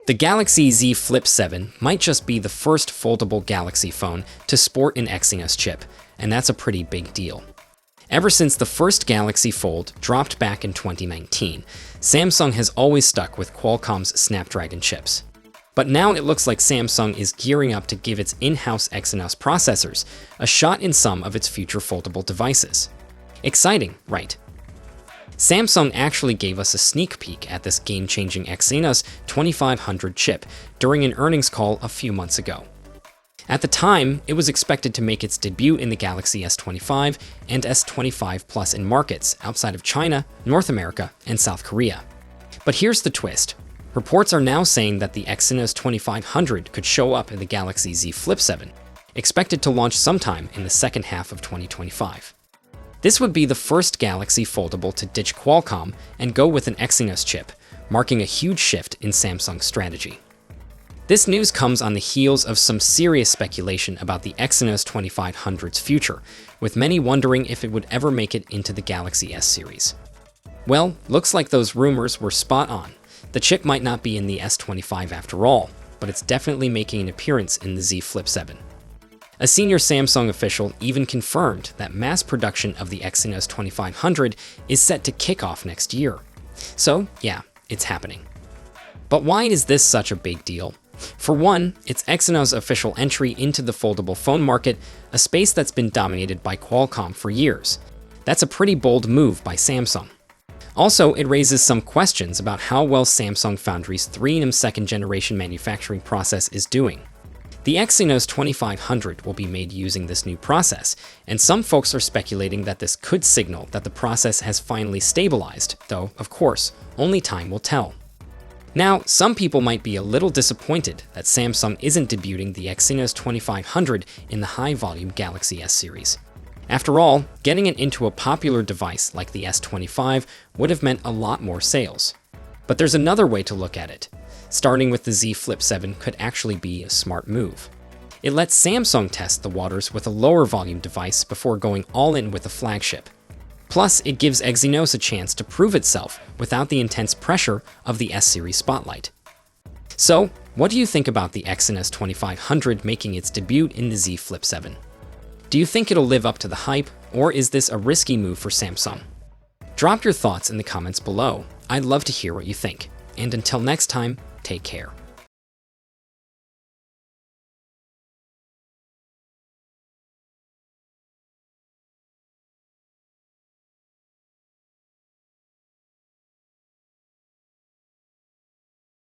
The Galaxy Z Flip7 might just be the first foldable Galaxy phone to sport an Exynos chip, and that's a pretty big deal. Ever since the first Galaxy Fold dropped back in 2019, Samsung has always stuck with Qualcomm's Snapdragon chips. But now it looks like Samsung is gearing up to give its in-house Exynos processors a shot in some of its future foldable devices. Exciting, right? Samsung actually gave us a sneak peek at this game-changing Exynos 2500 chip during an earnings call a few months ago. At the time, it was expected to make its debut in the Galaxy S25 and S25 Plus in markets outside of China, North America, and South Korea. But here's the twist. Reports are now saying that the Exynos 2500 could show up in the Galaxy Z Flip7, expected to launch sometime in the second half of 2025. This would be the first Galaxy foldable to ditch Qualcomm and go with an Exynos chip, marking a huge shift in Samsung's strategy. This news comes on the heels of some serious speculation about the Exynos 2500's future, with many wondering if it would ever make it into the Galaxy S series. Well, looks like those rumors were spot on. The chip might not be in the S25 after all, but it's definitely making an appearance in the Z Flip7. A senior Samsung official even confirmed that mass production of the Exynos 2500 is set to kick off next year. So, yeah, it's happening. But why is this such a big deal? For one, it's Exynos' official entry into the foldable phone market, a space that's been dominated by Qualcomm for years. That's a pretty bold move by Samsung. Also, it raises some questions about how well Samsung Foundry's 3nm second-generation manufacturing process is doing. The Exynos 2500 will be made using this new process, and some folks are speculating that this could signal that the process has finally stabilized, though, of course, only time will tell. Now, some people might be a little disappointed that Samsung isn't debuting the Exynos 2500 in the high-volume Galaxy S series. After all, getting it into a popular device like the S25 would have meant a lot more sales. But there's another way to look at it. Starting with the Z Flip7 could actually be a smart move. It lets Samsung test the waters with a lower volume device before going all in with a flagship. Plus, it gives Exynos a chance to prove itself without the intense pressure of the S-series spotlight. So, what do you think about the Exynos 2500 making its debut in the Z Flip7? Do you think it'll live up to the hype, or is this a risky move for Samsung? Drop your thoughts in the comments below. I'd love to hear what you think. And until next time, take care.